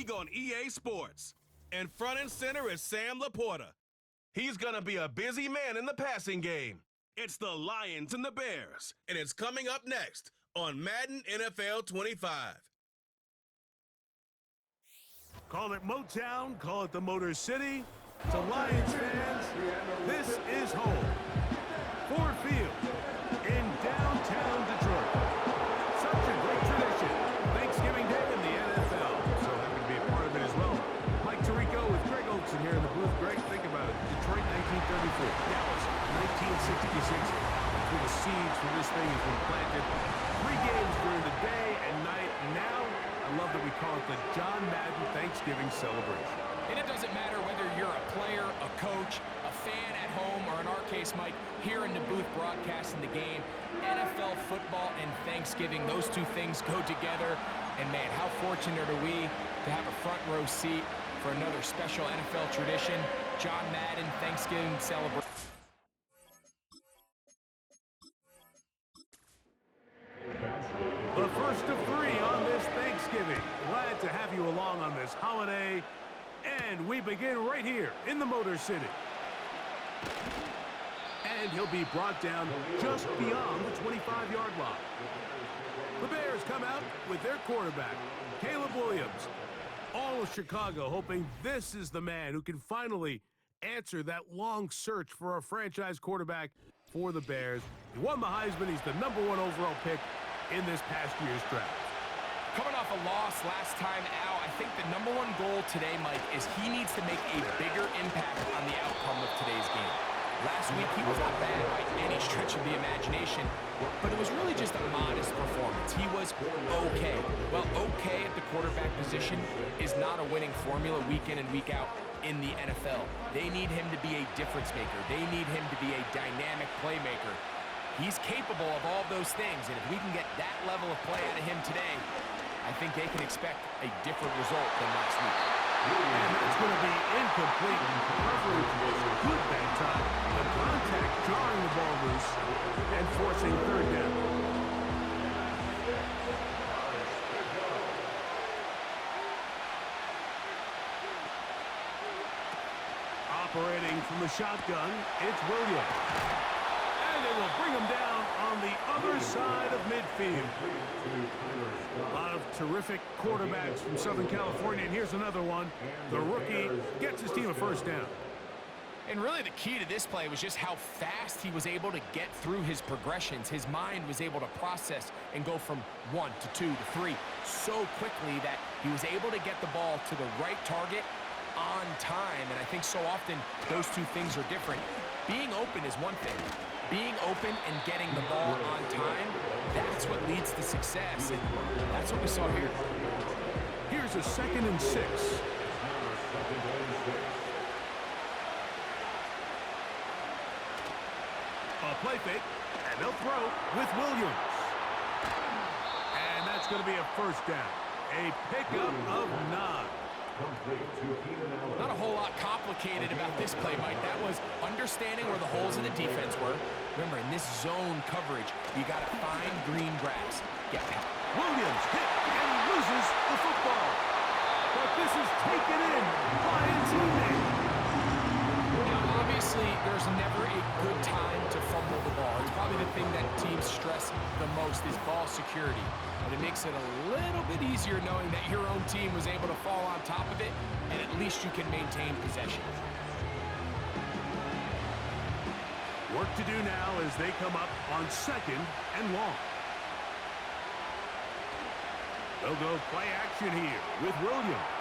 league on EA Sports. And front and center is Sam Laporta. He's going to be a busy man in the passing game. It's the Lions and the Bears, and it's coming up next on Madden NFL 25. Call it Motown, call it the Motor City. To Lions fans, this is home. Ford Field in downtown Detroit. Such a great tradition. Thanksgiving Day in the NFL. So happy to be a part of it as well. Mike Tirico with Greg Olson here in the booth. Greg, think about it. Detroit 1934. Dallas 1966. That's where the seeds for this thing has been planted. 3 games during the day and night. Now, I love that we call it the John Madden Thanksgiving celebration. And it doesn't matter whether you're a player, a coach, a fan at home, or in our case, Mike, here in the booth broadcasting the game. NFL football and Thanksgiving, those two things go together. And man, how fortunate are we to have a front row seat for another special NFL tradition, John Madden Thanksgiving celebration. The first of 3 on this Thanksgiving. Glad to have you along on this holiday. And we begin right here in the Motor City. And he'll be brought down just beyond the 25-yard line. The Bears come out with their quarterback, Caleb Williams. All of Chicago hoping this is the man who can finally answer that long search for a franchise quarterback for the Bears. He won the Heisman. He's the #1 overall pick in this past year's draft. Coming off a loss last time out, I think the #1 goal today, Mike, is he needs to make a bigger impact on the outcome of today's game. Last week, he was not bad by any stretch of the imagination, but it was really just a modest performance. He was okay. Well, okay at the quarterback position is not a winning formula week in and week out in the NFL. They need him to be a difference maker. They need him to be a dynamic playmaker. He's capable of all those things, and if we can get that level of play out of him today, I think they can expect a different result than last week. And it's going to be incomplete. Coverage was good that time. The contact jarring the ball loose and forcing 3rd down. Operating from the shotgun, it's Williams. And they will bring him down on the other side of midfield. A lot of terrific quarterbacks from Southern California, and here's another one. The rookie gets his team a 1st down. And really the key to this play was just how fast he was able to get through his progressions. His mind was able to process and go from 1 to 2 to 3 so quickly that he was able to get the ball to the right target on time. And I think so often those two things are different. Being open is one thing. Being open and getting the ball on time, that's what leads to success, and that's what we saw here. Here's a 2nd and 6. A play fake, and they'll throw with Williams. And that's going to be a 1st down. A pickup of 9. Not a whole lot complicated about this play, Mike. That was understanding where the holes in the defense were. Remember, in this zone coverage, you got to find green grass. Get past. Williams hit and loses the football. But this is taken in by a teammate. Now, obviously, there's never a good time to fumble the ball. It's probably the thing that teams stress the most is ball security. But it makes it a little bit easier knowing that your own team was able to fall on top of it, and at least you can maintain possession. Work to do now as they come up on 2nd and long. They'll go play action here with Williams.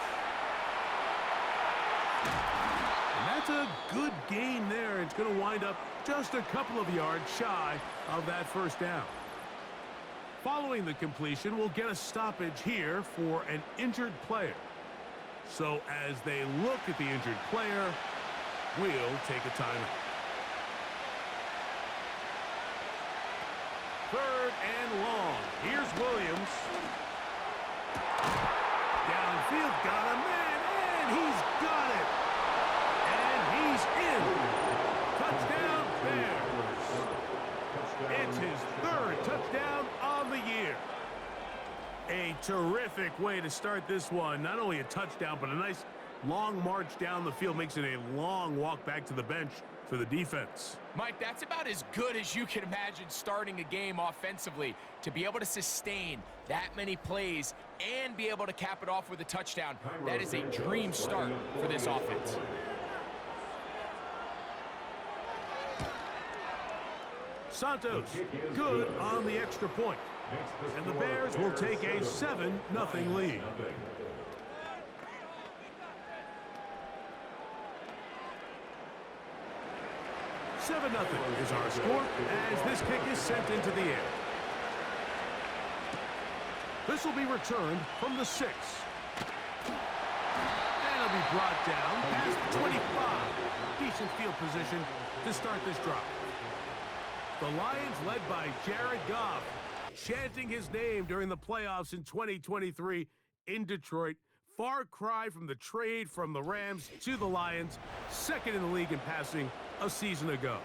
And that's a good gain there. It's going to wind up just a couple of yards shy of that 1st down. Following the completion, we'll get a stoppage here for an injured player. So as they look at the injured player, we'll take a timeout. 3rd and long. Here's Williams. Downfield, got a man, and he's got it. And he's in. Touchdown, Bears. It's his 3rd touchdown of the year. A terrific way to to start this one. Not only a touchdown, but a nice long march down the field makes it a long walk back to the bench for the defense. Mike, that's about as good as you can imagine starting a game offensively. To be able to sustain that many plays and be able to cap it off with a touchdown, that is a dream start for this offense. Santos, good on the extra point. And the Bears will take a 7-0 lead. is our score as this kick is sent into the air. This will be returned from the 6. And it'll be brought down past the 25. Decent field position to start this drive. The Lions led by Jared Goff, chanting his name during the playoffs in 2023 in Detroit. Far cry from the trade from the Rams to the Lions, second in the league in passing a season ago.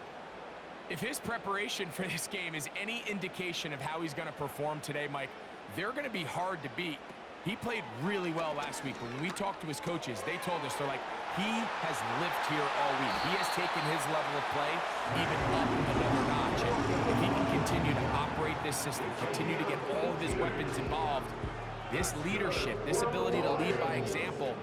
If his preparation for this game is any indication of how he's going to perform today, Mike, they're going to be hard to beat. He played really well last week, but when we talked to his coaches, they told us, they're like, he has lived here all week. He has taken his level of play even up another notch. And if he can continue to operate this system, continue to get all of his weapons involved, this leadership, this ability to lead by example,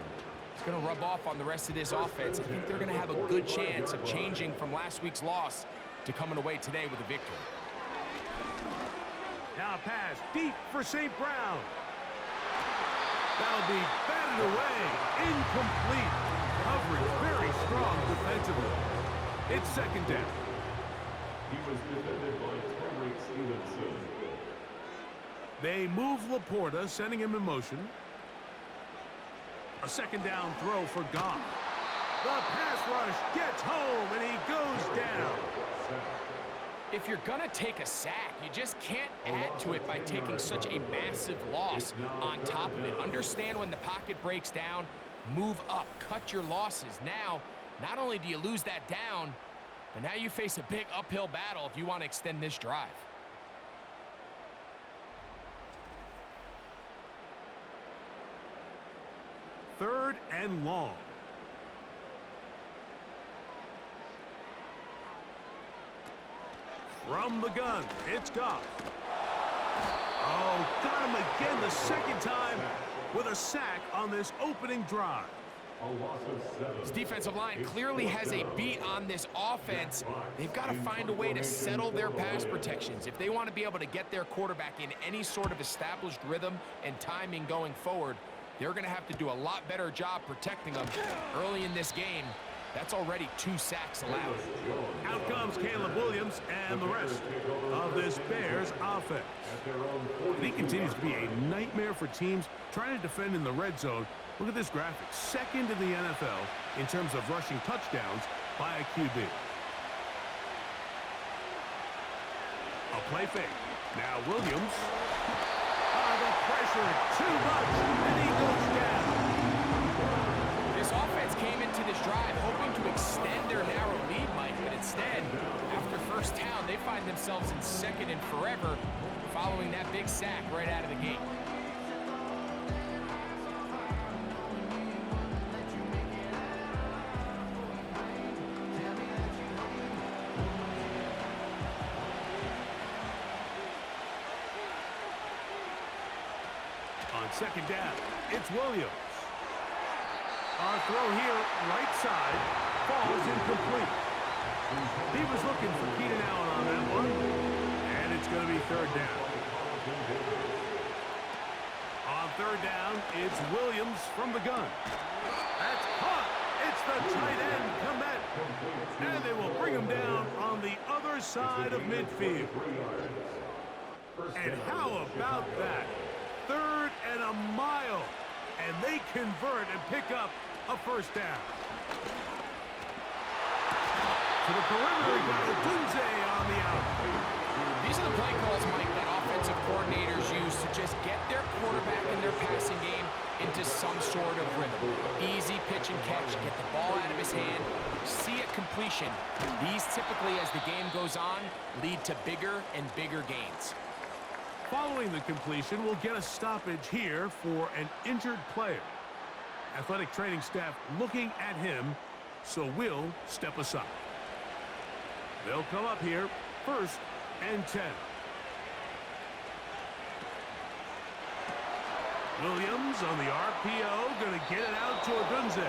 is going to rub off on the rest of this offense. I think they're going to have a good chance of changing from last week's loss to coming away today with a victory. Now a pass deep for St. Brown. That'll be batted away. Incomplete. Coverage very strong defensively. It's second down. He was defended by Tyreek Stevenson. They move Laporta, sending him in motion. A second down throw for Goff. The pass rush gets home, and he goes down. If you're going to take a sack, you just can't add to it by taking such a massive loss on top of it. Understand when the pocket breaks down, move up, cut your losses. Now, not only do you lose that down, but now you face a big uphill battle if you want to extend this drive. Third and long. From the gun, it's Goff. Oh, got him again the second time with a sack on this opening drive. This defensive line clearly has a beat on this offense. They've got to find a way to settle their pass protections. If they want to be able to get their quarterback in any sort of established rhythm and timing going forward, they're going to have to do a lot better job protecting them early in this game. That's already 2 sacks allowed. Out comes Caleb Williams and the rest of this Bears offense. And he continues to be a nightmare for teams trying to defend in the red zone. Look at this graphic. Second in the NFL in terms of rushing touchdowns by a QB. A play fake. Now Williams. The pressure too much, and he goes down. This offense came into this drive hoping to extend their narrow lead, Mike, but instead, after first down, they find themselves in second and forever following that big sack right out of the gate. On second down, it's Williams. Our throw here, right side, falls incomplete. He was looking for Keenan Allen on that one, and it's going to be third down. On third down, it's Williams from the gun. That's caught. It's the tight end, Komet. And they will bring him down on the other side of midfield. And how about that? Third and a mile, and they convert and pick up a first down. To the perimeter, got Odunze on the out. These are the play calls, Mike, that offensive coordinators use to just get their quarterback and their passing game into some sort of rhythm. Easy pitch and catch, get the ball out of his hand, see it completion. These typically, as the game goes on, lead to bigger and bigger gains. Following the completion, we'll get a stoppage here for an injured player. Athletic training staff looking at him, so we'll step aside. They'll come up here, 1st and 10. Williams on the RPO, going to get it out to Agunze.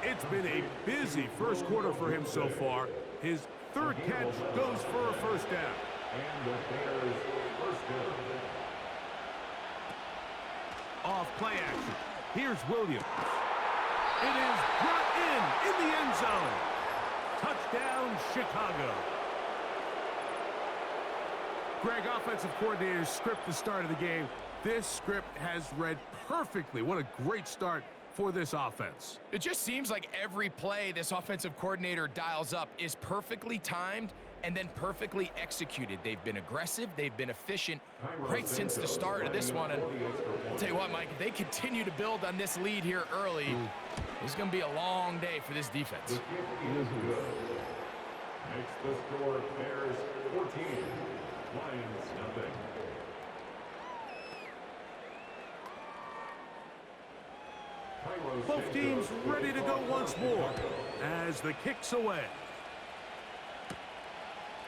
It's been a busy first quarter for him so far. His 3rd catch goes for a 1st down. And the Bears first down. Off play action. Here's Williams. It is brought in the end zone. Touchdown, Chicago. Greg, offensive coordinator's script the start of the game. This script has read perfectly. What a great start for this offense. It just seems like every play this offensive coordinator dials up is perfectly timed and then perfectly executed. They've been aggressive, they've been efficient right since the start of this one. And I'll tell you what, Mike, if they continue to build on this lead here early, it's going to be a long day for this defense. Makes the score Bears 14, Lions nothing. Both teams ready to go once more as the kick's away.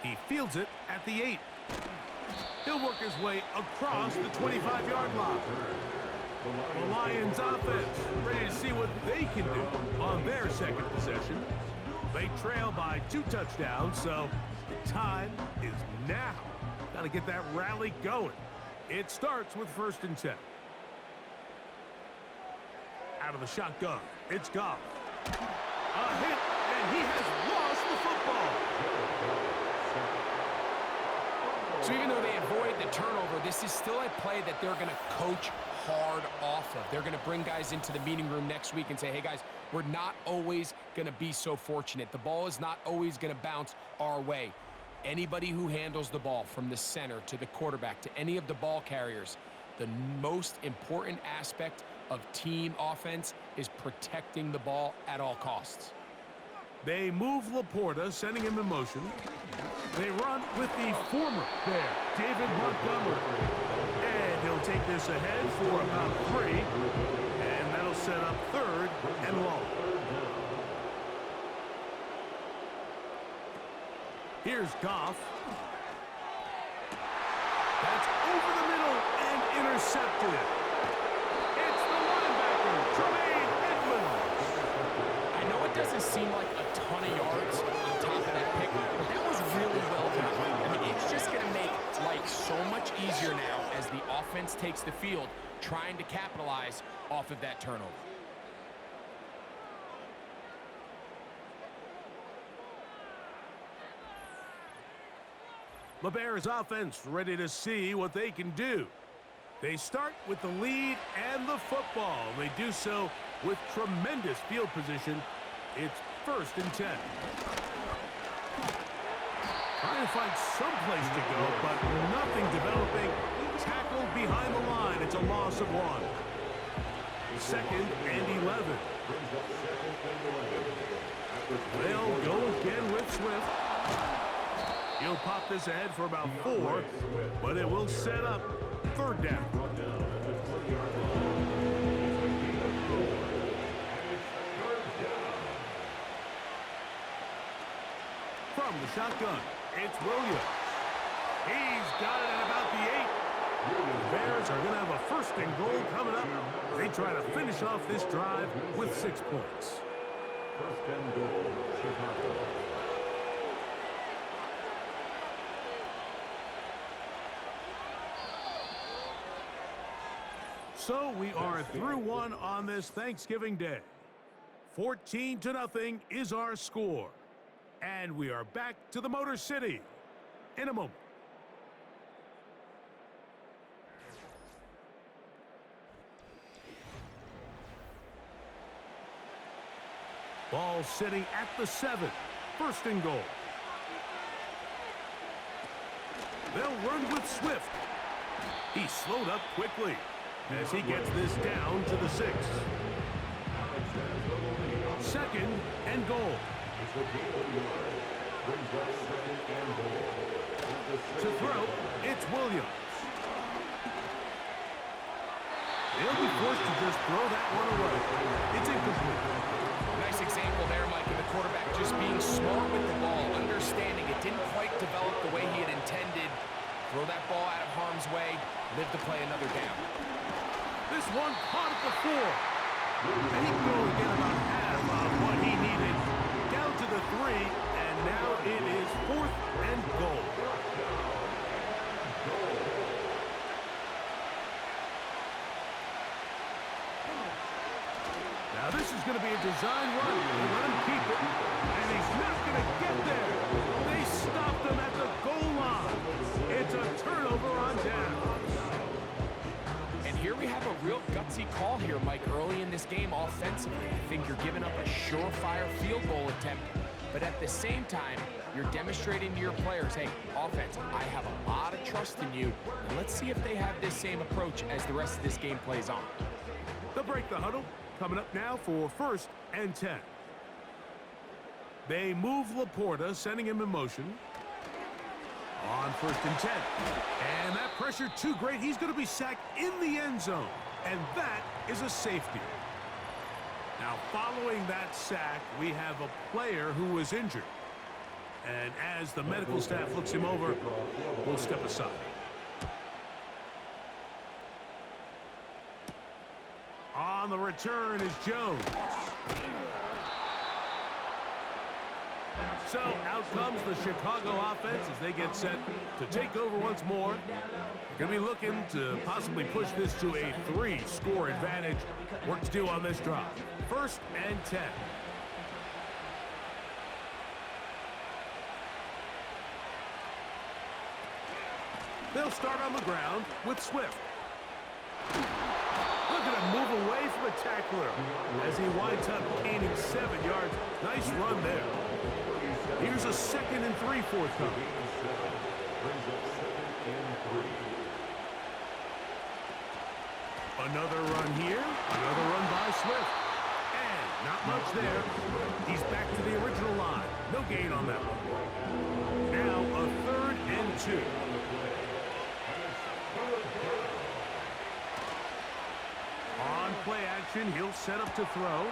He fields it at the 8. He'll work his way across the 25-yard line. The Lions offense ready to see what they can do on their 2nd possession. They trail by 2 touchdowns, so the time is now. Got to get that rally going. It starts with 1st and 10. Out of the shotgun, it's Goff. A hit, and he has lost the football. So even though they avoid the turnover, this is still a play that they're going to coach hard off of. They're going to bring guys into the meeting room next week and say, hey, guys, we're not always going to be so fortunate. The ball is not always going to bounce our way. Anybody who handles the ball from the center to the quarterback to any of the ball carriers, the most important aspect of team offense is protecting the ball at all costs. They move Laporta, sending him in motion. They run with the former Bear, David Montgomery. And he'll take this ahead for about 3. And that'll set up 3rd and long. Here's Goff. That's over the middle and intercepted. It's the linebacker, Tremaine Edmonds. I know it doesn't seem like a ton of yards on top of that pick, but that was really well done. I mean, it's just going to make life so much easier now as the offense takes the field, trying to capitalize off of that turnover. The Bears offense ready to see what they can do. They start with the lead and the football. They do so with tremendous field position. It's 1st and 10. Trying to find some place to go, but nothing developing. Tackled behind the line. It's a loss of 1. 2nd and 11. They'll go again with Swift. He'll pop this ahead for about 4, but it will set up 3rd down. From the shotgun, it's Williams. He's got it at about the 8. The Bears are going to have a 1st and goal coming up. They try to finish off this drive with 6 points. 1st and goal, Chicago. So we are through 1 on this Thanksgiving Day. 14-0 is our score. And we are back to the Motor City in a moment. Ball sitting at the 7. 1st and goal. They'll run with Swift. He slowed up quickly as he gets this down to the 6. 2nd and goal. To throw, it's Williams. They'll be forced to just throw that one away. It's incomplete. Nice example there, Mike, of the quarterback just being smart with the ball, understanding it didn't quite develop the way he had intended. Throw that ball out of harm's way, live to play another down. This one caught at the 4. And he can only get about half of what he needed. Down to the 3, and now it is 4th and goal. Now this is going to be a design run. They let him keep it, and he's not going to get there. They stopped him at the goal line. It's a turnover on downs. And here we have a real gutsy call here, Mike, early in this game offensively. I think you're giving up a surefire field goal attempt, but at the same time, you're demonstrating to your players, hey, offense, I have a lot of trust in you, and let's see if they have this same approach as the rest of this game plays on. They'll break the huddle. Coming up now for 1st and 10. They move Laporta, sending him in motion. On 1st and 10. And that pressure too great. He's going to be sacked in the end zone. And that is a safety. Now, following that sack, we have a player who was injured. And as the medical staff looks him over, we'll step aside. On the return is Jones. So out comes the Chicago offense as they get set to take over once more. They're going to be looking to possibly push this to a 3-score advantage. Work to do on this drive. 1st and 10. They'll start on the ground with Swift. Look at him move away from a tackler as he winds up gaining 7 yards. Nice run there. Here's a 2nd and 3 forthcoming. Another run here. Another run by Swift. And not much there. He's back to the original line. No gain on that one. Now a 3rd and 2. On play action, he'll set up to throw.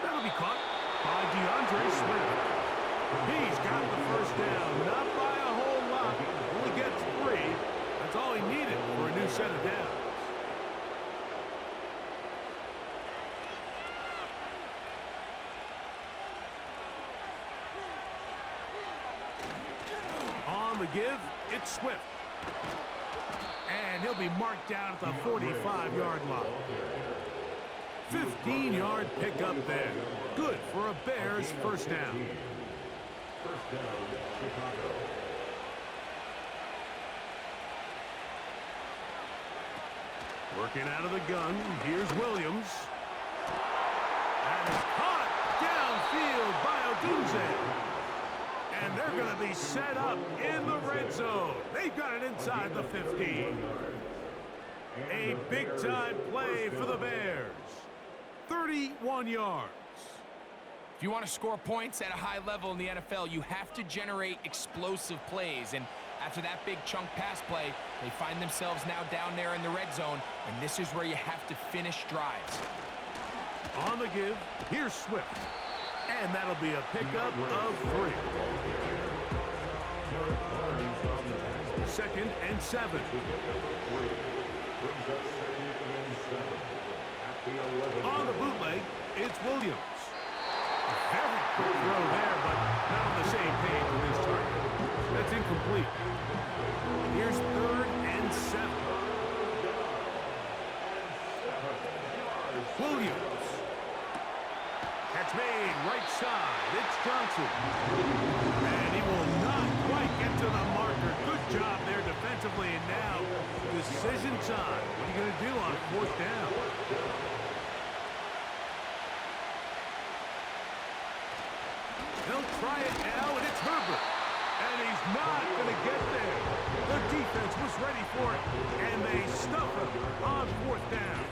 That'll be caught by DeAndre Swift. He's got the 1st down, not by a whole lot. Only gets 3. That's all he needed for a new set of downs. On the give, it's Swift. And he'll be marked down at the 45-yard line. 15-yard pickup there. Good for a Bears 1st down. 1st down, Chicago. Working out of the gun, here's Williams. That is caught downfield by Odunze. And they're going to be set up in the red zone. They've got it inside the 15. A big-time play for the Bears. 31 yards. If you want to score points at a high level in the NFL, you have to generate explosive plays. And after that big chunk pass play, they find themselves now down there in the red zone, and this is where you have to finish drives. On the give, here's Swift. And that'll be a pickup of 3. 2nd and 7. On the bootleg, it's Williams. A very quick throw there, but not on the same page with his target. That's incomplete. Here's 3rd and 7. Williams. Catch made, right side. It's Johnson. And he will not quite get to the marker. Good job there defensively. And now, decision time. What are you going to do on 4th down? They'll try it now, and it's Herbert. And he's not going to get there. The defense was ready for it, and they stuff him on 4th down.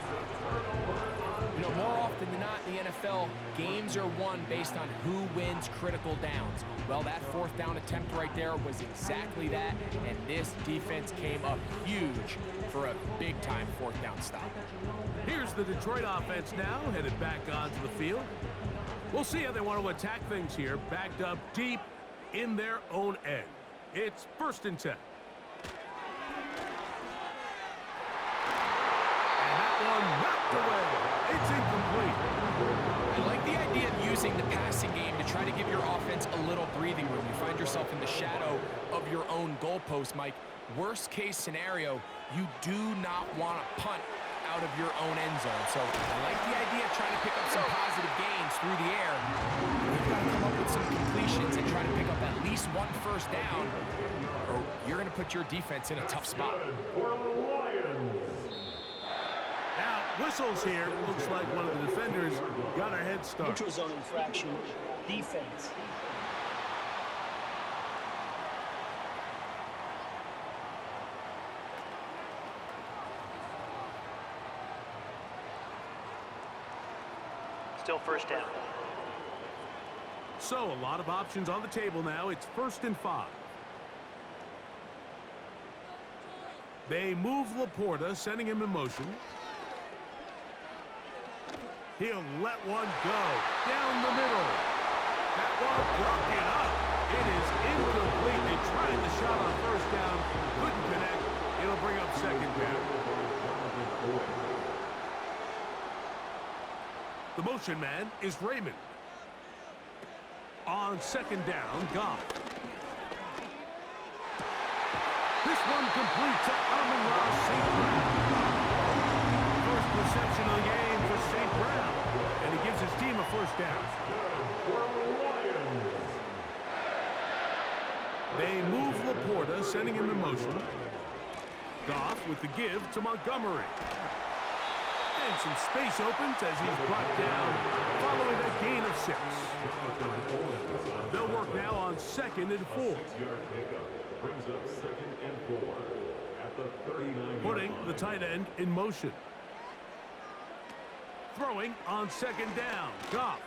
You know, more often than not in the NFL, games are won based on who wins critical downs. Well, that 4th down attempt right there was exactly that, and this defense came up huge for a big-time 4th down stop. Here's the Detroit offense now, headed back onto the field. We'll see how they want to attack things here, backed up deep in their own end. It's 1st and 10. And that one knocked away. It's incomplete. I like the idea of using the passing game to try to give your offense a little breathing room. You find yourself in the shadow of your own goalpost, Mike. Worst case scenario, you do not want to punt out of your own end zone. So I like the idea of trying to pick up some positive gains through the air. You've got to come up with some completions and try to pick up at least one first down, or you're going to put your defense in a tough spot. Now, whistles here. Looks like one of the defenders got a head start. Neutral zone infraction, defense. Still 1st down. So, a lot of options on the table now. It's 1st and 5. They move Laporta, sending him in motion. He'll let one go down the middle. That one broken up. It is incomplete. They tried the shot on 1st down. Couldn't connect. It'll bring up 2nd down. The motion man is Raymond. On 2nd down, Goff. This one complete to Amon-Ra St. Brown. First reception of the game for St. Brown. And he gives his team a 1st down. They move Laporta, sending him in motion. Goff with the give to Montgomery. And some space opens as he's brought down following a gain of 6. They'll work now on 2nd and 4. Brings up 2nd and 4 at the 39. Putting the tight end in motion. Throwing on 2nd down. Goff.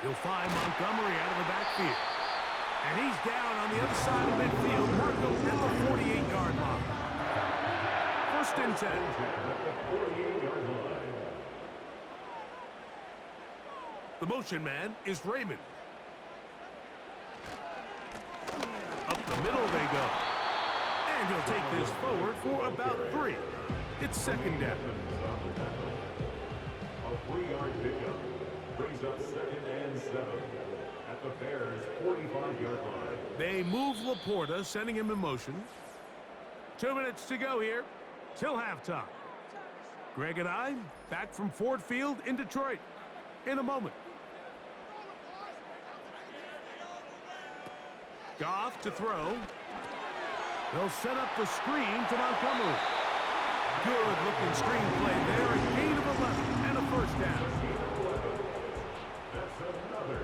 He'll find Montgomery out of the backfield. And he's down on the other side of midfield. Marco at the 48-yard line. 1st and 10. The motion man is Raymond. Up the middle they go. And he'll take this forward for about 3. It's 2nd down. A 3-yard pickup brings up 2nd and 7 at the Bears' 45-yard line. They move Laporta, sending him in motion. 2 minutes to go here till halftime. Greg and I back from Ford Field in Detroit in a moment. Goff to throw. They'll set up the screen to Montgomery. Good-looking screen play there. A gain of 11 and a 1st down. That's another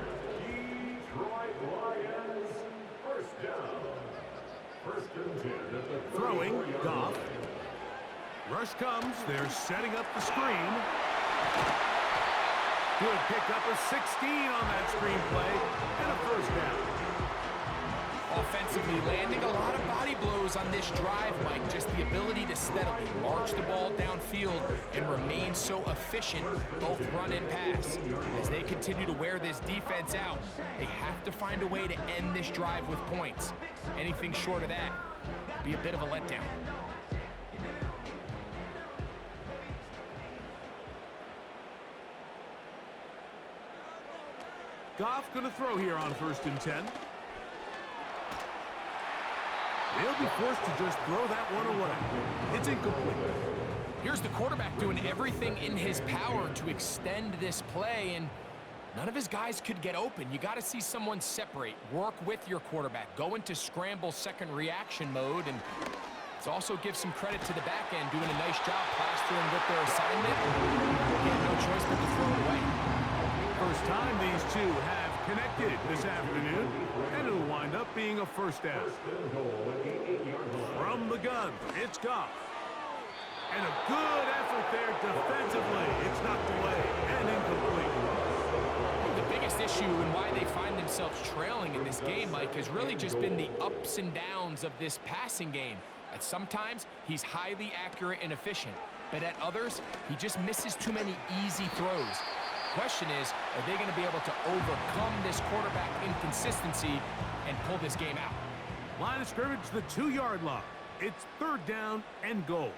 Detroit Lions 1st down. 1st and 10 at the Throwing, 34-yard Goff. line. Rush comes. They're setting up the screen. Good pick up a 16 on that screen play and a 1st down. Offensively landing a lot of body blows on this drive, Mike. Just the ability to steadily march the ball downfield and remain so efficient, both run and pass. As they continue to wear this defense out, they have to find a way to end this drive with points. Anything short of that would be a bit of a letdown. Goff going to throw here on 1st and 10. They'll be forced to just throw that one away. It's incomplete. Here's the quarterback doing everything in his power to extend this play, and none of his guys could get open. You got to see someone separate, work with your quarterback, go into scramble second reaction mode, and let's also give some credit to the back end doing a nice job plastering with their assignment. He had no choice but to throw it away. First time these two have connected this afternoon, and it'll wind up being a 1st down. From the gun, it's Goff. And a good effort there defensively. It's knocked away and incomplete. The biggest issue and why they find themselves trailing in this game, Mike, has really just been the ups and downs of this passing game. And sometimes he's highly accurate and efficient. but at others, he just misses too many easy throws. Question is, are they going to be able to overcome this quarterback inconsistency and pull this game out? Line of scrimmage, the 2-yard line. It's 3rd down and goal.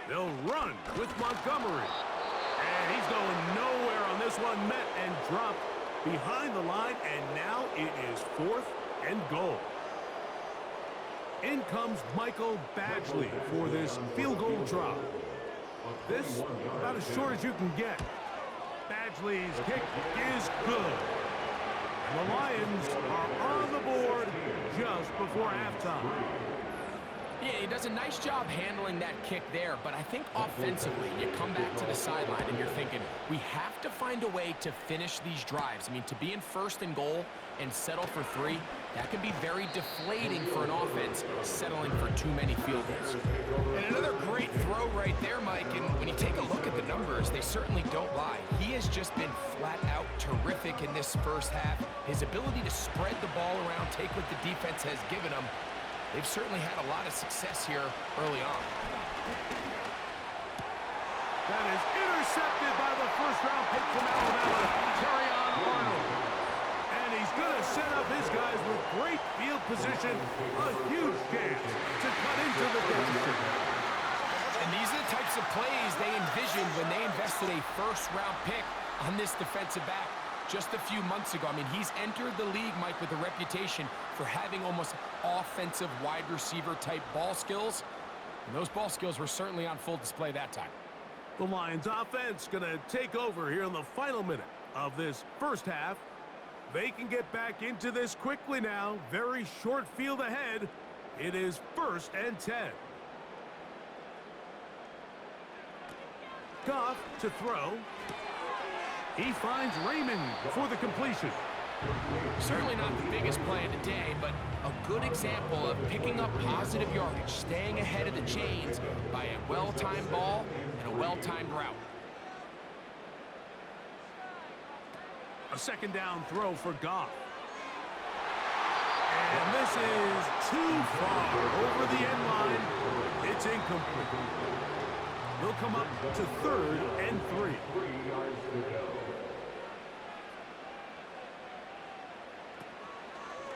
They'll run with Montgomery. And he's going nowhere on this one. Met and dropped behind the line, and now it is 4th and goal. In comes Michael Badgley for this field goal drop. This about as short as you can get. Badgley's kick is good. And the Lions are on the board just before halftime. Yeah, he does a nice job handling that kick there, but I think offensively, you come back to the sideline and you're thinking, we have to find a way to finish these drives. I mean, to be in 1st and goal and settle for 3, that can be very deflating for an offense settling for too many field goals. And another great throw right there, Mike, and when you take a look at the numbers, they certainly don't lie. He has just been flat out terrific in this first half. His ability to spread the ball around, take what the defense has given him, they've certainly had a lot of success here early on. That is intercepted by the 1st-round pick from Alabama, Terrion Arnold. And he's going to set up his guys with great field position, a huge chance to cut into the deficit. And these are the types of plays they envisioned when they invested a 1st-round pick on this defensive back just a few months ago. I mean, he's entered the league, Mike, with a reputation for having almost offensive wide receiver type ball skills. And those ball skills were certainly on full display that time. The Lions offense going to take over here in the final minute of this first half. They can get back into this quickly now. Very short field ahead. It is 1st and 10. Goff to throw. He finds Raymond for the completion. Certainly not the biggest play of the day, but a good example of picking up positive yardage, staying ahead of the chains by a well-timed ball and a well-timed route. A 2nd down throw for Goff. And this is too far over the end line. It's incomplete. They'll come up to 3rd and 3.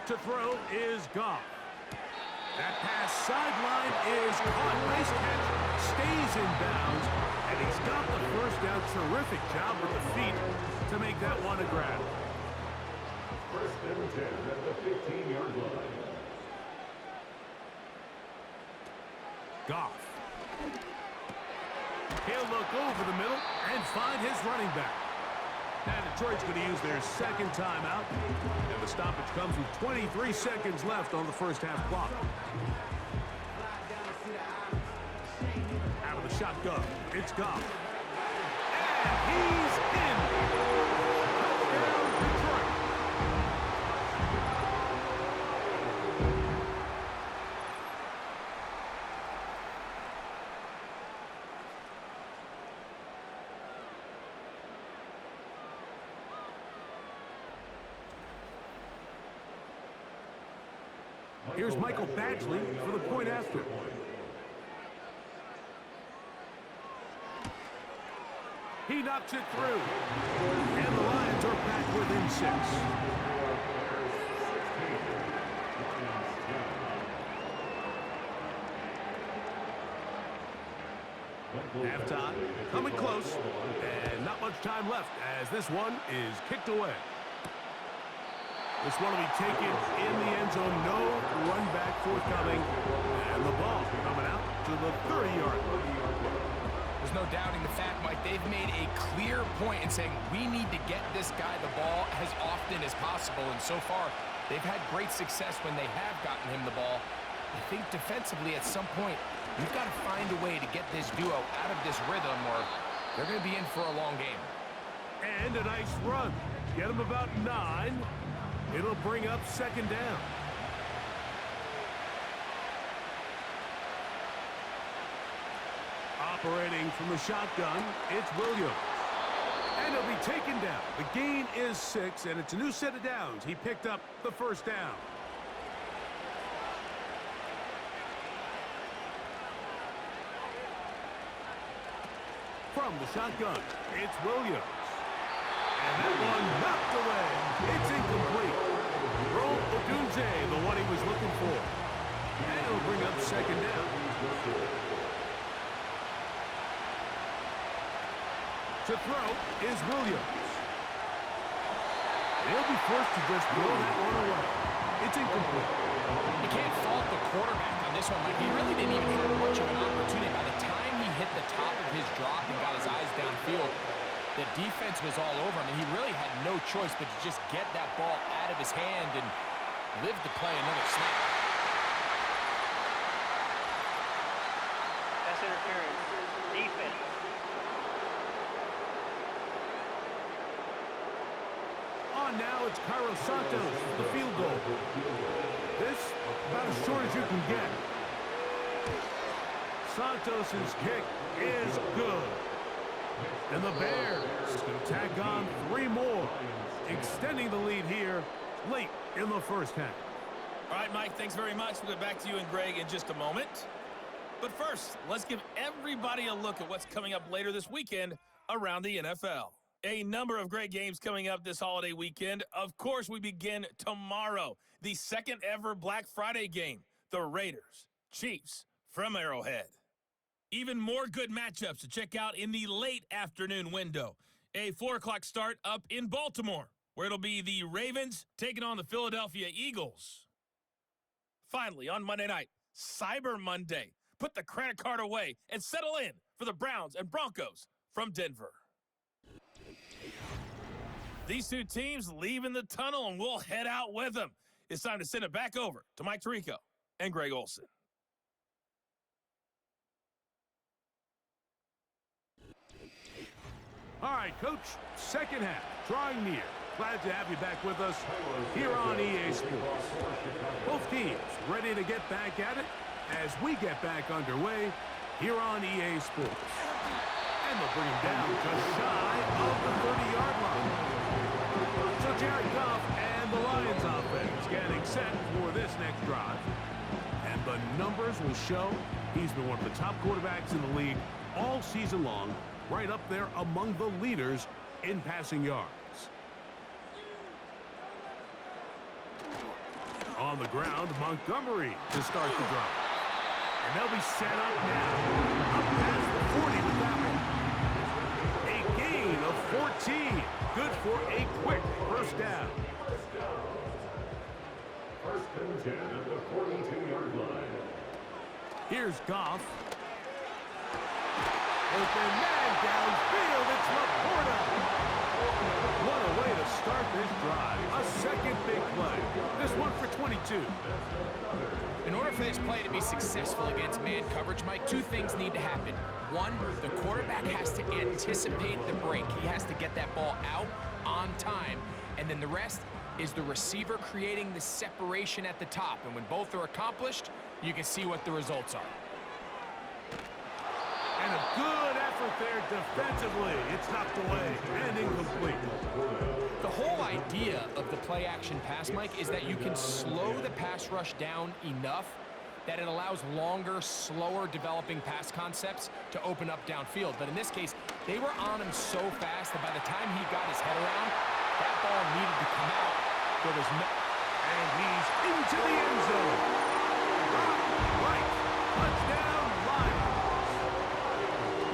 To throw is Goff. That pass sideline is caught. Nice catch. Stays in bounds. And he's got the 1st down. Terrific job with the feet to make that one a grab. 1st and 10 at the 15-yard line. Goff. He'll look over the middle and find his running back. Now Detroit's going to use their 2nd timeout. And the stoppage comes with 23 seconds left on the first half clock. Out of the shotgun, it's Goff. And he's in. Touchdown, Detroit. Here's Michael Badgley for the point after. He knocks it through. And the Lions are back within 6. Halftime, coming close, and not much time left as this one is kicked away. This one will be taken in the end zone. No run back forthcoming. And the ball coming out to the 30-yard line. There's no doubting the fact, Mike, they've made a clear point in saying we need to get this guy the ball as often as possible. And so far, they've had great success when they have gotten him the ball. I think defensively at some point, you've got to find a way to get this duo out of this rhythm or they're going to be in for a long game. And a nice run. Get him about 9. It'll bring up 2nd down. Operating from the shotgun, it's Williams. And he'll be taken down. The gain is 6, and it's a new set of downs. He picked up the 1st down. From the shotgun, it's Williams. And that one knocked away. It's incomplete. Rome Odunze, the one he was looking for. And it'll bring up second down. To throw is Williams. He'll be forced to just throw that one away. It's incomplete. You can't fault the quarterback on this one. Like, he really didn't even have much of an opportunity. By the time he hit the top of his drop and got his eyes downfield, the defense was all over him, and he really had no choice but to just get that ball out of his hand and live to play another snap. Pass interference. Defense. On now, it's Cairo Santos, the field goal. This, about as short as you can get. Santos' kick is good. And the Bears can tack on 3 more, extending the lead here late in the first half. All right, Mike, thanks very much. We'll get back to you and Greg in just a moment. But first, let's give everybody a look at what's coming up later this weekend around the NFL. A number of great games coming up this holiday weekend. Of course, we begin tomorrow. The second ever Black Friday game. The Raiders, Chiefs from Arrowhead. Even more good matchups to check out in the late afternoon window. A 4 o'clock start up in Baltimore, where it'll be the Ravens taking on the Philadelphia Eagles. Finally, on Monday night, Cyber Monday. Put the credit card away and settle in for the Browns and Broncos from Denver. These two teams leaving the tunnel, and we'll head out with them. It's time to send it back over to Mike Tirico and Greg Olson. All right, Coach, second half, drawing near. Glad to have you back with us here on EA Sports. Both teams ready to get back at it as we get back underway here on EA Sports. And they'll bring him down just shy of the 30-yard line. So Jared Goff and the Lions offense getting set for this next drive. And the numbers will show he's been one of the top quarterbacks in the league all season long, right up there among the leaders in passing yards. On the ground, Montgomery to start the drive. And they'll be set up now. Up past the 40 with that one. A gain of 14. Good for a quick first down. First and 10 at the 42-yard line. Here's Goff. Open man downfield. It's Laporta. What a way to start this drive. A second big play. This one for 22. In order for this play to be successful against man coverage, Mike, 2 things need to happen. One, the quarterback has to anticipate the break. He has to get that ball out on time. And then the rest is the receiver creating the separation at the top. And when both are accomplished, you can see what the results are. And a good effort there defensively. It's knocked away and incomplete. The whole idea of the play-action pass, Mike, is that you can slow the pass rush down enough that it allows longer, slower developing pass concepts to open up downfield. But in this case, they were on him so fast that by the time he got his head around, that ball needed to come out. There was no... And he's into the end zone. Right. Touchdown, Lions.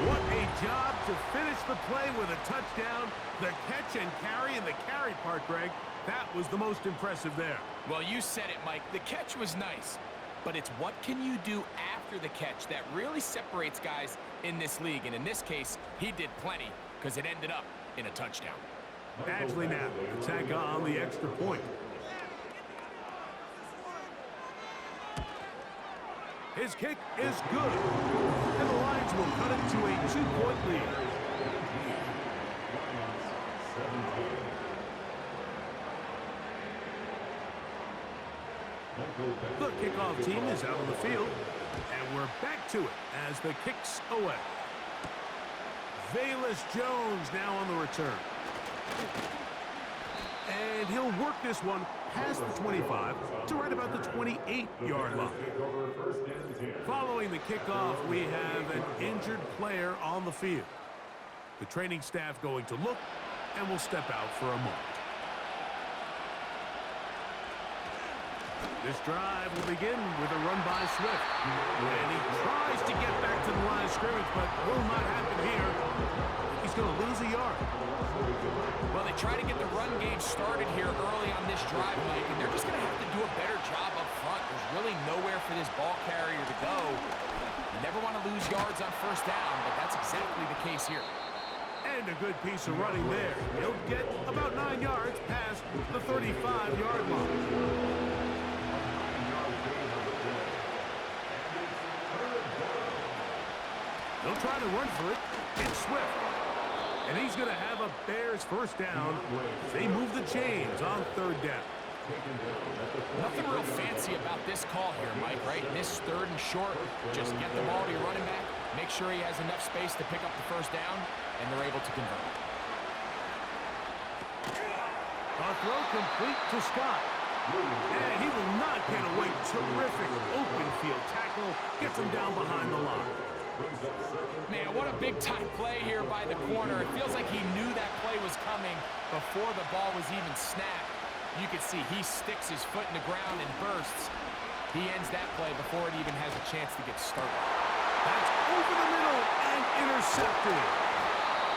What a job to finish the play with a touchdown. The catch and carry, and the carry part, Greg, that was the most impressive there. Well, you said it, Mike. The catch was nice, but it's what can you do after the catch that really separates guys in this league. And in this case, he did plenty because it ended up in a touchdown. Badgley now to tack on the extra point. His kick is good. And the Lions will cut it to a 2-point lead. The kickoff team is out on the field. And we're back to it as the kick's away. Velus Jones now on the return. And he'll work this one past the 25 to right about the 28-yard line. Following the kickoff, we have an injured player on the field. The training staff going to look and will step out for a moment. This drive will begin with a run by Swift. And he tries to get back to the line of scrimmage, but will not happen here. He's going to lose a yard. Well, they try to get the run game started here early on this drive, Mike, and they're just going to have to do a better job up front. There's really nowhere for this ball carrier to go. You never want to lose yards on first down, but that's exactly the case here. And a good piece of running there. He'll get about 9 yards past the 35-yard line. They'll try to run for it. It's Swift. And he's going to have a Bears first down. They move the chains on third down. Nothing real fancy about this call here, Mike, right? This third and short, just get the ball to your running back, make sure he has enough space to pick up the first down, and they're able to convert. A throw complete to Scott. And he will not get away. Terrific open field tackle. Gets him down behind the line. Man, what a big-time play here by the corner. It feels like he knew that play was coming before the ball was even snapped. You can see he sticks his foot in the ground and bursts. He ends that play before it even has a chance to get started. That's over the middle and intercepted.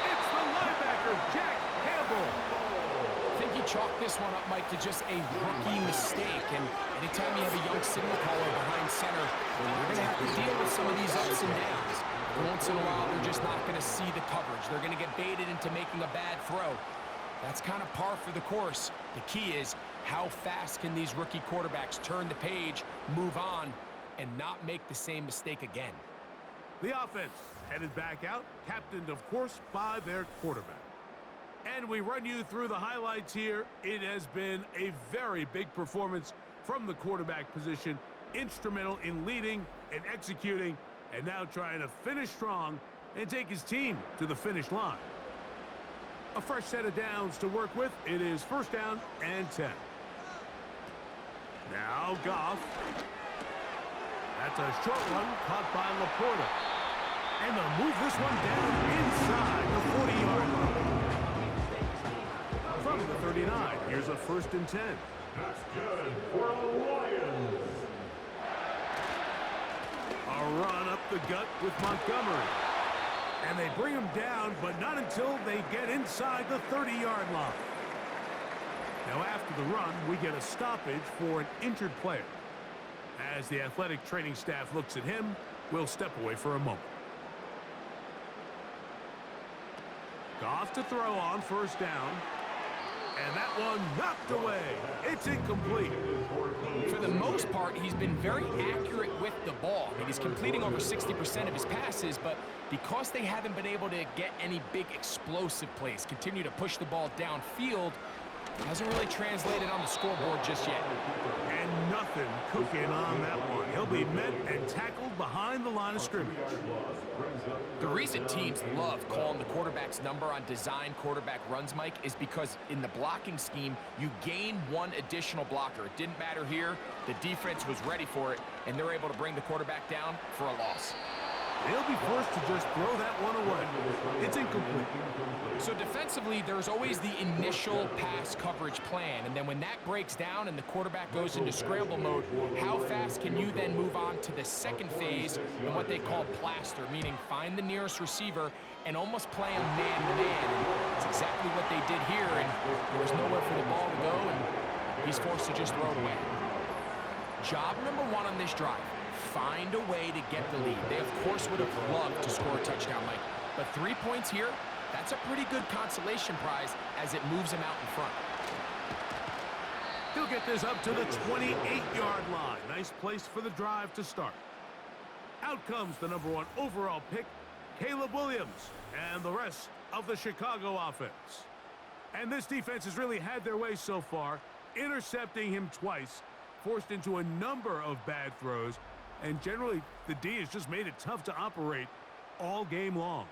It's the linebacker, Jack Campbell. I think he chalked this one up, Mike, to just a rookie mistake. And anytime you have a young signal caller behind center, you're going to have to deal with some of these ups and downs. Once in a while, they're just not going to see the coverage. They're going to get baited into making a bad throw. That's kind of par for the course. The key is how fast can these rookie quarterbacks turn the page, move on, and not make the same mistake again. The offense headed back out, captained, of course, by their quarterback. And we run you through the highlights here. It has been a very big performance from the quarterback position, instrumental in leading and executing, and now trying to finish strong and take his team to the finish line. A fresh set of downs to work with. It is first down and 10. Now Goff. That's a short one caught by Laporta. And they'll move this one down inside the 40-yard line. From the 39, here's a first and 10. That's good for the Lions. A run up the gut with Montgomery. And they bring him down, but not until they get inside the 30-yard line. Now after the run, we get a stoppage for an injured player. As the athletic training staff looks at him, we'll step away for a moment. Goff to throw on first down. And that one knocked away. It's incomplete. For the most part, he's been very accurate with the ball. I mean, he's completing over 60% of his passes, but because they haven't been able to get any big explosive plays, continue to push the ball downfield, hasn't really translated on the scoreboard just yet. And nothing cooking on that one. He'll be met and tackled behind the line of scrimmage. The reason teams love calling the quarterback's number on design quarterback runs, Mike, is because in the blocking scheme, you gain one additional blocker. It didn't matter here. The defense was ready for it, and they're able to bring the quarterback down for a loss. They'll be forced to just throw that one away. It's incomplete. So defensively, there's always the initial pass coverage plan, and then when that breaks down and the quarterback goes into scramble mode, how fast can you then move on to the second phase in what they call plaster, meaning find the nearest receiver and almost play him man-to-man. It's exactly what they did here, and there was nowhere for the ball to go, and he's forced to just throw it away. Job number one on this drive. Find a way to get the lead. They, of course, would have loved to score a touchdown, Mike. But 3 points here, that's a pretty good consolation prize as it moves him out in front. He'll get this up to the 28-yard line. Nice place for the drive to start. Out comes the #1 overall pick, Caleb Williams, and the rest of the Chicago offense. And this defense has really had their way so far, intercepting him twice, forced into a number of bad throws, and generally, the D has just made it tough to operate all game long.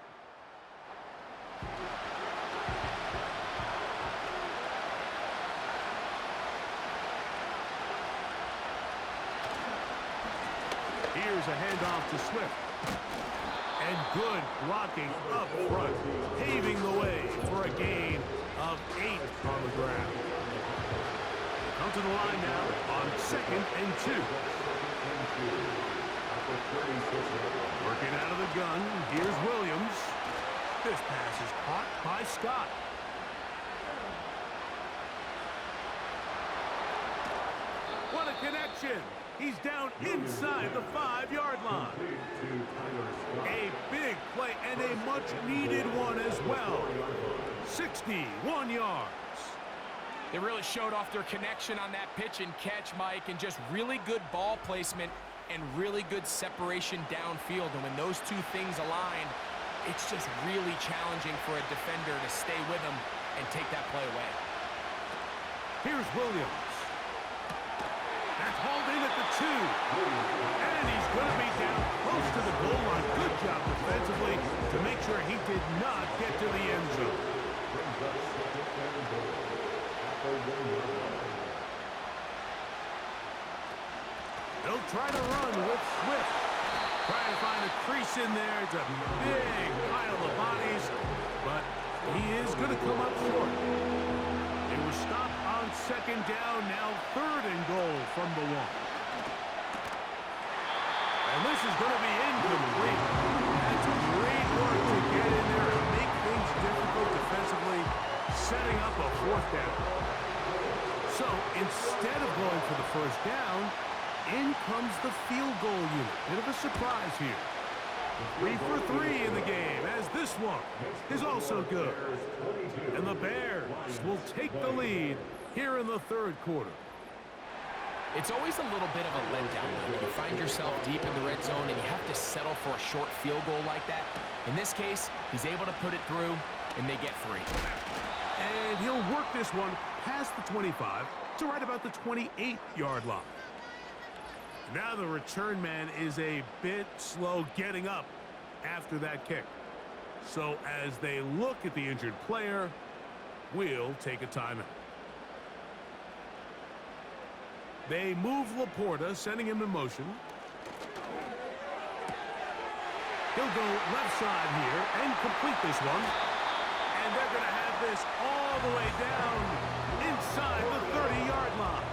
Here's a handoff to Swift. And good blocking up front, paving the way for a gain of 8 on the ground. Come to the line now on 2nd and 2. Working out of the gun, here's Williams. This pass is caught by Scott. What a connection! He's down inside the 5-yard line. A big play and a much-needed one as well. 61 yards. They really showed off their connection on that pitch and catch, Mike, and just really good ball placement and really good separation downfield. And when those two things align, it's just really challenging for a defender to stay with them and take that play away. Here's Williams. That's hauled in at the 2. And he's going to be down close to the goal line. Good job defensively to make sure he did not get to the end zone. They'll try to run with Swift. Trying to find a crease in there. It's a big pile of bodies, but he is going to come up short. They will stop on 2nd down, now 3rd and goal from the 1. And this is going to be incomplete. That's great work to get in there and make things difficult defensively, setting up a 4th down. So instead of going for the 1st down, in comes the field goal unit. Bit of a surprise here. 3 for 3 in the game, as this one is also good. And the Bears will take the lead here in the 3rd quarter. It's always a little bit of a letdown when you find yourself deep in the red zone and you have to settle for a short field goal like that. In this case, he's able to put it through, and they get 3. And he'll work this one past the 25 to right about the 28-yard line. Now the return man is a bit slow getting up after that kick. So as they look at the injured player, we'll take a timeout. They move Laporta, sending him in motion. He'll go left side here and complete this one. And they're going to have this all the way down inside the 30-yard line.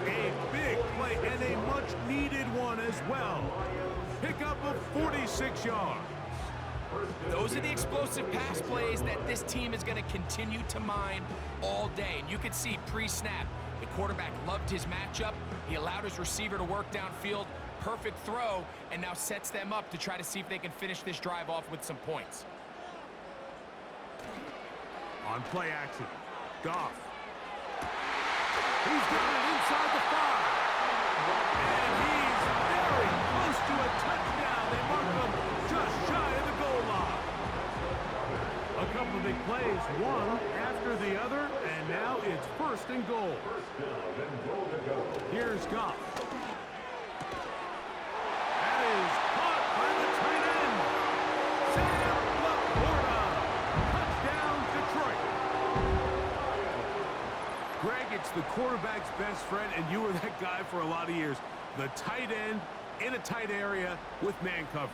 A big play and a much-needed one as well. Pickup of 46 yards. Those are the explosive pass plays that this team is going to continue to mine all day. And you could see pre-snap, the quarterback loved his matchup. He allowed his receiver to work downfield. Perfect throw, and now sets them up to try to see if they can finish this drive off with some points. On play action, Goff. He's got it inside the 5. And he's very close to a touchdown. They mark him just shy of the goal line. A couple of big plays, one after the other, and now it's 1st and goal. Here's Goff. That is caught by the tight end. Sam Laporta. Touchdown, Detroit. Greg, it's the quarterback's best friend, and you were that guy for a lot of years. The tight end in a tight area with man coverage.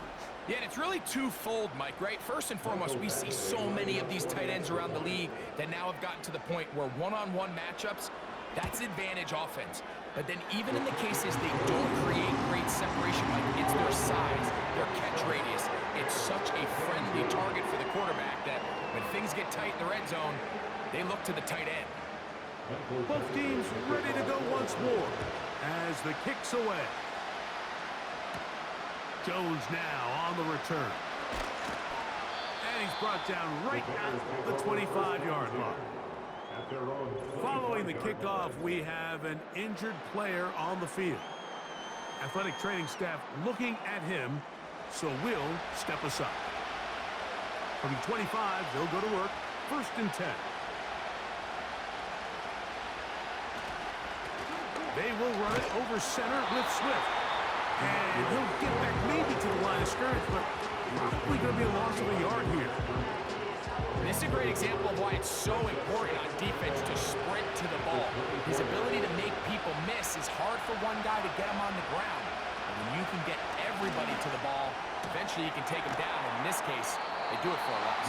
Yeah, and it's really twofold, Mike, right? First and foremost, we see so many of these tight ends around the league that now have gotten to the point where one-on-one matchups, that's advantage offense. But then even in the cases they don't create great separation, Mike, it's their size, their catch radius. It's such a friendly target for the quarterback that when things get tight in the red zone, they look to the tight end. Both teams ready to go once more as the kick's away. Jones now on the return. And he's brought down right at the 25-yard line. Following the kickoff, we have an injured player on the field. Athletic training staff looking at him, so we'll step aside. From the 25, they'll go to work. 1st and 10. They will run it over center with Swift. And he'll get back maybe to the line of scrimmage, but probably going to be a loss of a yard here. This is a great example of why it's so important on defense to sprint to the ball. His ability to make people miss is hard for one guy to get him on the ground. But when you can get everybody to the ball, eventually you can take them down, and in this case, they do it for a loss.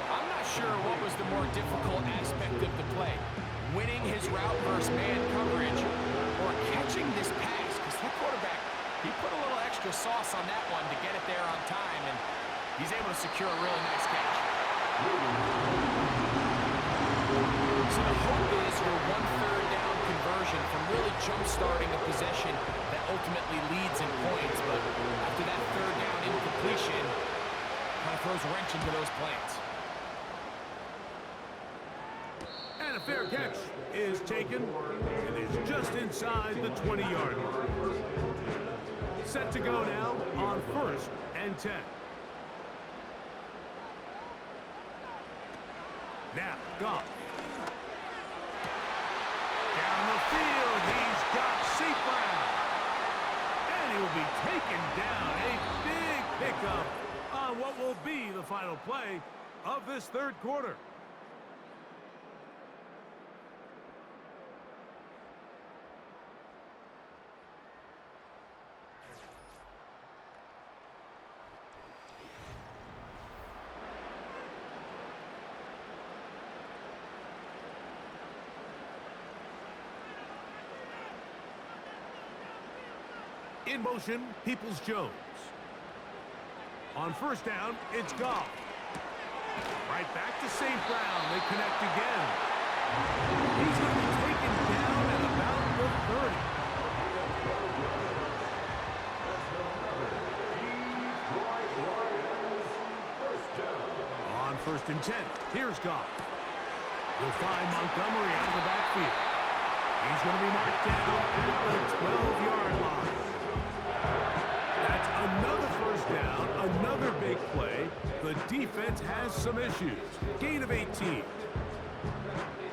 I'm not sure what was the more difficult aspect of the play, winning his route versus man coverage or catching this pass, because the quarterback, he put a little extra sauce on that one to get it there on time, and he's able to secure a really nice catch. So the hope is your 1/3 down conversion from really jump-starting a possession that ultimately leads in points, but after that 3rd down incompletion, kind of throws a wrench into those plans. And a fair catch is taken. It is just inside the 20-yard line. Set to go now on 1st and 10. Now, Goff. Down the field, he's got St. Brown. And he will be taken down. A big pickup on what will be the final play of this 3rd quarter. In motion, Peoples-Jones. On 1st down, it's Goff. Right back to St. Brown. They connect again. He's going to be taken down at about the 30. On 1st and 10, here's Goff. He'll find Montgomery out of the backfield. He's going to be marked down at the 12-yard line. That's another 1st down, another big play. The defense has some issues. Gain of 18.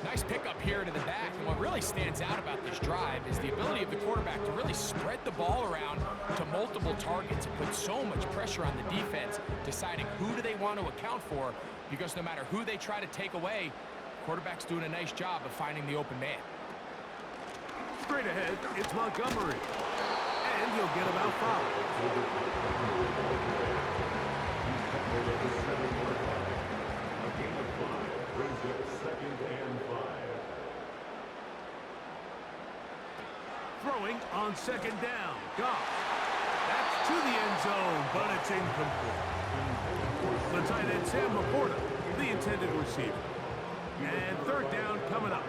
Nice pickup here to the back, and what really stands out about this drive is the ability of the quarterback to really spread the ball around to multiple targets and put so much pressure on the defense, deciding who do they want to account for, because no matter who they try to take away, quarterback's doing a nice job of finding the open man. Straight ahead, it's Montgomery. And he'll get about 5. A gain of 5 brings up 2nd and 5. Throwing on 2nd down. Goff. That's to the end zone, but it's incomplete. The tight end, Sam Laporta, the intended receiver. And 3rd down coming up.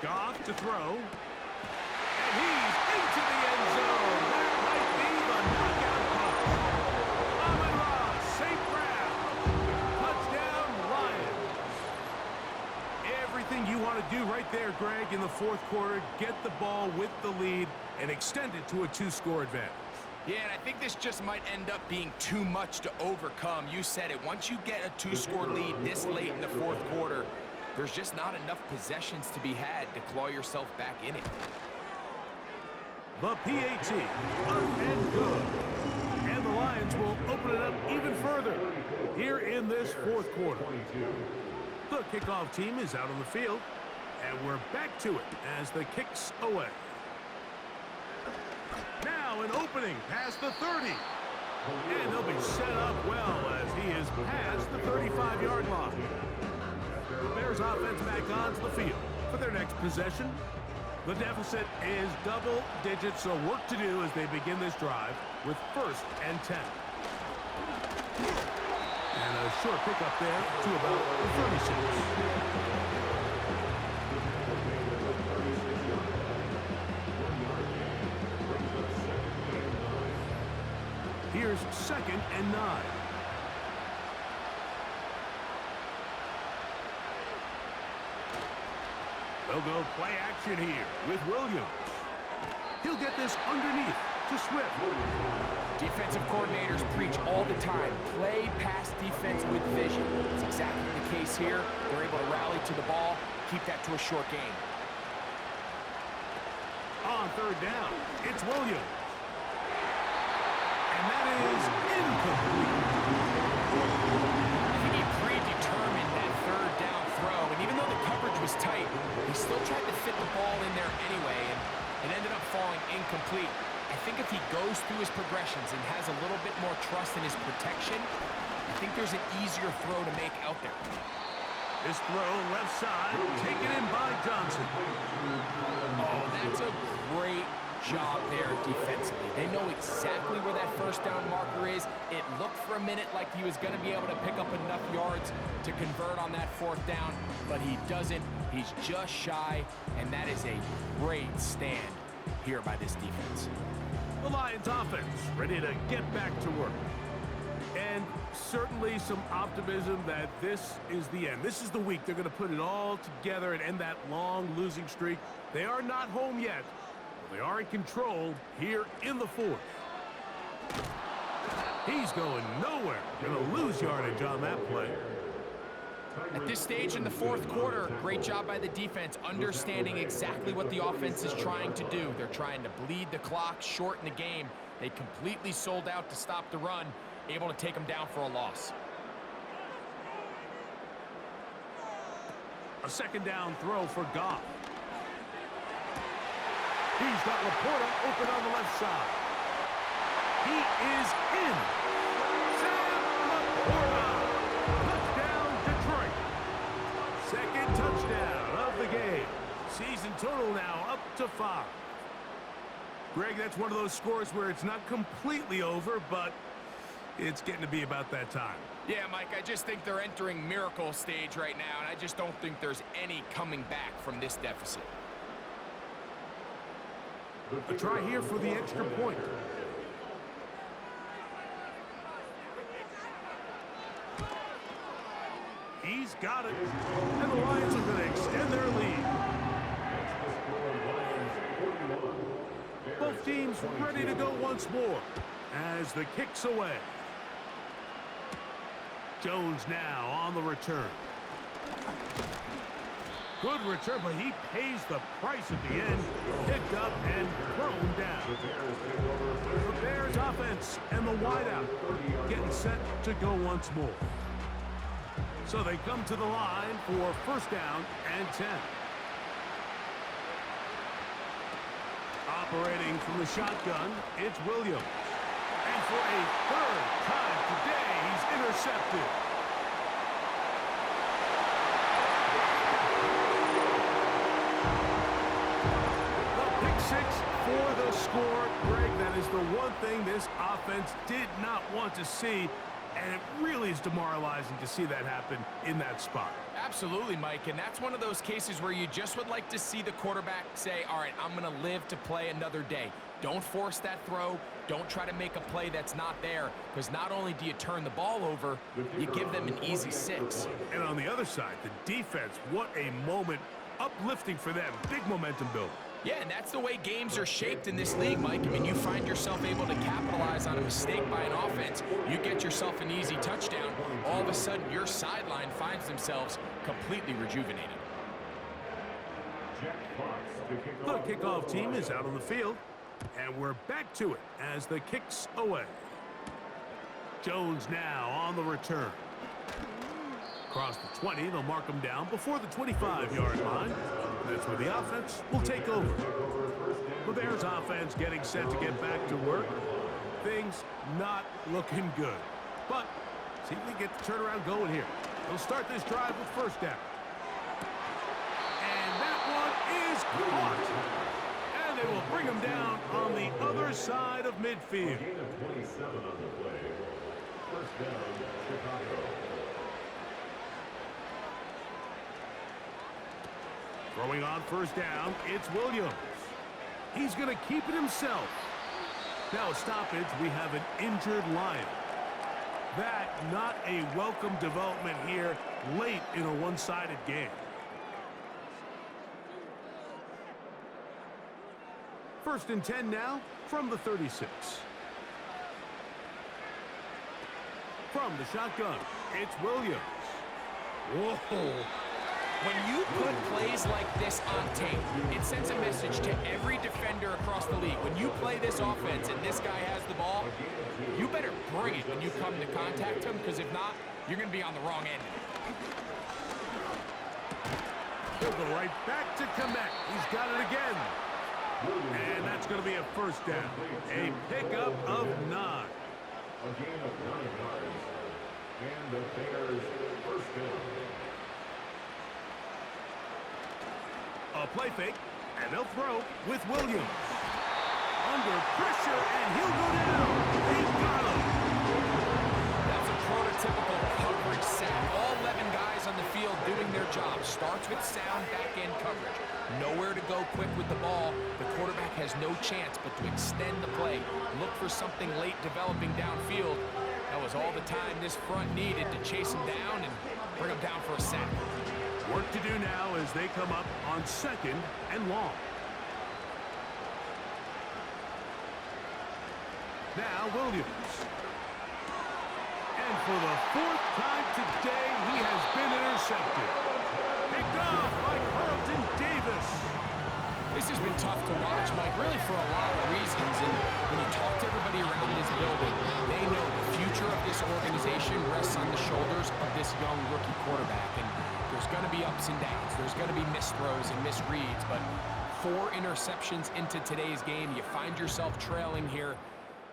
Goff to throw. And he's into the end zone. That might be the knockout punch. Amon-Ra, St. Brown. Touchdown, Lions. Everything you want to do right there, Greg, in the 4th quarter. Get the ball with the lead and extend it to a 2-score advantage. Yeah, and I think this just might end up being too much to overcome. You said it. Once you get a 2-score lead this late in the 4th quarter, there's just not enough possessions to be had to claw yourself back in it. The PAT, up and good. And the Lions will open it up even further here in this 4th quarter. The kickoff team is out on the field, and we're back to it as the kick's away. Now an opening past the 30. And they'll be set up well as he is past the 35-yard line. The Bears offense back onto the field for their next possession. The deficit is double digits, so work to do as they begin this drive with 1st and 10. And a short pickup there to about the 36. Here's 2nd and 9. They'll go play action here with Williams. He'll get this underneath to Swift. Defensive coordinators preach all the time, play pass defense with vision. It's exactly the case here. They're able to rally to the ball, keep that to a short gain. On 3rd down, it's Williams. And that is incomplete. I think he predetermined that 3rd down throw, and even though the coverage was tight, he still tried to fit the ball in there anyway, and it ended up falling incomplete. I think if he goes through his progressions and has a little bit more trust in his protection, I think there's an easier throw to make out there. This throw left side, taken in by Johnson. Oh, that's a great job there defensively. They know exactly where that first down marker is. It looked for a minute like he was going to be able to pick up enough yards to convert on that fourth down, but he doesn't. He's just shy, and that is a great stand here by this defense. The Lions offense ready to get back to work. And certainly some optimism that this is the end. This is the week they're going to put it all together and end that long losing streak. They are not home yet. They are in control here in the fourth. He's going nowhere. Going to lose yardage on that play. At this stage in the fourth quarter, great job by the defense, understanding exactly what the offense is trying to do. They're trying to bleed the clock, shorten the game. They completely sold out to stop the run, able to take them down for a loss. A second down throw for Goff. He's got Laporta open on the left side. He is in. Sam Laporta. Touchdown, Detroit. Second touchdown of the game. Season total now up to 5. Greg, that's one of those scores where it's not completely over, but it's getting to be about that time. Yeah, Mike, I just think they're entering miracle stage right now, and I just don't think there's any coming back from this deficit. A try here for the extra point. He's got it. And the Lions are going to extend their lead. Both teams ready to go once more as the kick's away. Jones now on the return. Good return, but he pays the price at the end. Picked up and thrown down. The Bears offense and the wideout getting set to go once more. So they come to the line for first down and 10. Operating from the shotgun, it's Williams. And for a third time today, he's intercepted. For the score, Greg, that is the one thing this offense did not want to see, and it really is demoralizing to see that happen in that spot. Absolutely, Mike, and that's one of those cases where you just would like to see the quarterback say, all right, I'm going to live to play another day. Don't force that throw. Don't try to make a play that's not there, because not only do you turn the ball over, you give them an easy 6. And on the other side, the defense, what a moment, uplifting for them, big momentum building. Yeah, and that's the way games are shaped in this league, Mike. I mean, you find yourself able to capitalize on a mistake by an offense. You get yourself an easy touchdown. All of a sudden, your sideline finds themselves completely rejuvenated. The kickoff team is out on the field, and we're back to it as the kick's away. Jones now on the return. Across the 20, they'll mark him down before the 25-yard line. That's where the offense will take over. The Bears offense getting set to get back to work. Things not looking good. But see if we get the turnaround going here. They'll start this drive with first down. And that one is caught. And they will bring him down on the other side of midfield. Gain of 27 on the play. First down, Chicago. Throwing on first down, it's Williams. He's going to keep it himself. Now a stoppage, we have an injured Lion. That not a welcome development here late in a one-sided game. First and 10 now from the 36. From the shotgun, it's Williams. Whoa. When you put plays like this on tape, it sends a message to every defender across the league. When you play this offense and this guy has the ball, you better bring it when you come to contact him, because if not, you're going to be on the wrong end. He'll go right back to Komet. He's got it again. And that's going to be a first down. A pickup of 9. A gain of 9 yards. And the Bears first down. A play fake, and they'll throw with Williams. Under pressure, and he'll go down. They got him. That's a prototypical coverage sack. All 11 guys on the field doing their job. Starts with sound back-end coverage. Nowhere to go quick with the ball. The quarterback has no chance but to extend the play. Look for something late developing downfield. That was all the time this front needed to chase him down and bring him down for a sack. Work to do now as they come up on 2nd and long. Now Williams. And for the 4th time today, he has been intercepted. Picked off by Carlton Davis. This has been tough to watch, Mike, really for a lot of reasons. And when you talk to everybody around this building, they know the future of this organization rests on the shoulders of this young rookie quarterback. And there's going to be ups and downs. There's going to be missed throws and misreads. But 4 interceptions into today's game, you find yourself trailing here.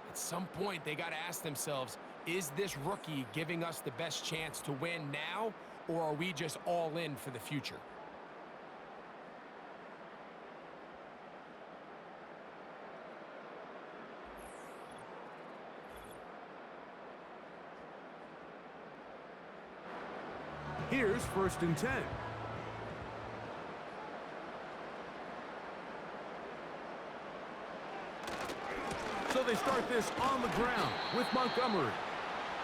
At some point, they got to ask themselves, is this rookie giving us the best chance to win now, or are we just all in for the future? Here's 1st and 10. So they start this on the ground with Montgomery.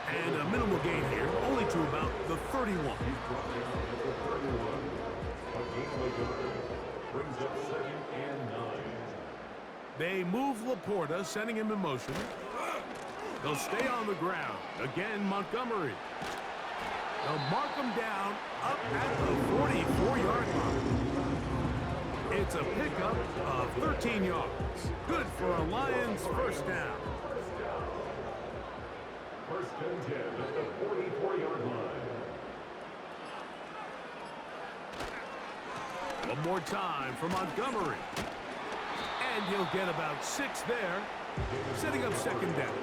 And a minimal gain here, only to about the 31. A gain of a yard. Brings up 2nd and 9. They move Laporta, sending him in motion. They'll stay on the ground. Again, Montgomery. They'll mark him down up at the 44-yard line. It's a pickup of 13 yards. Good for a Lions first down. 1st and 10 at the 44-yard line. One more time for Montgomery. And he'll get about 6 there, setting up 2nd down.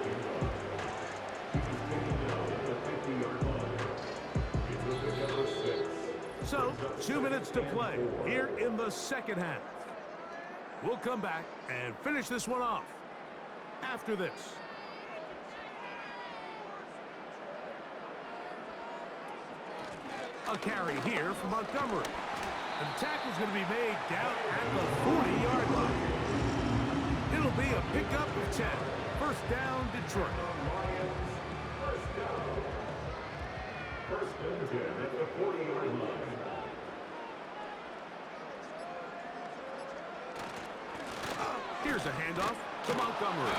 So, 2 minutes to play here in the 2nd half. We'll come back and finish this one off after this. A carry here for Montgomery. And the tackle's going to be made down at the 40-yard line. It'll be a pickup of 10. First down, Detroit. First and 10 at the 40-yard line. Here's a handoff to Montgomery.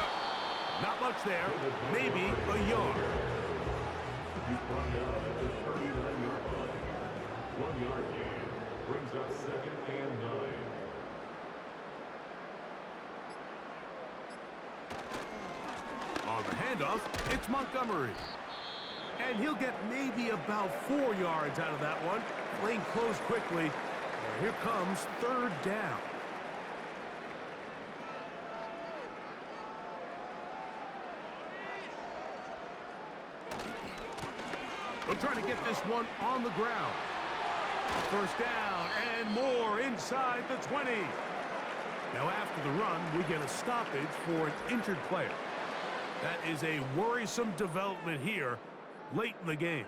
Not much there, maybe a yard. He's brought down at the 39-yard line. 1-yard gain brings up 2nd and 9. On the handoff, it's Montgomery. And he'll get maybe about 4 yards out of that one. Playing close quickly. And here comes 3rd down. We're trying to get this one on the ground. First down and more inside the 20. Now after the run, we get a stoppage for an injured player. That is a worrisome development here late in the game.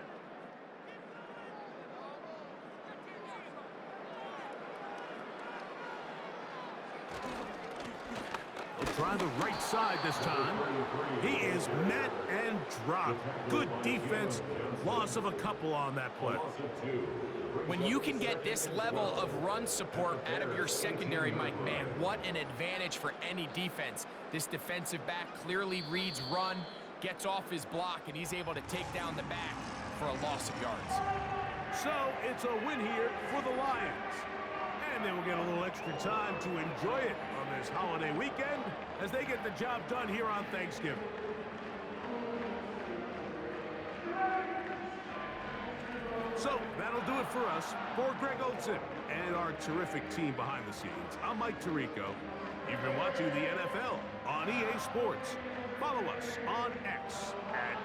We'll try the right side this time. He is met and dropped. Good defense. Loss of a couple on that play. When you can get this level of run support out of your secondary, Mike, man, what an advantage for any defense. This defensive back clearly reads run, gets off his block, and he's able to take down the back for a loss of yards. So it's a win here for the Lions. And they will get a little extra time to enjoy it on this holiday weekend as they get the job done here on Thanksgiving. So that'll do it for us. For Greg Olson and our terrific team behind the scenes, I'm Mike Tirico. You've been watching the NFL on EA Sports. Follow us on X at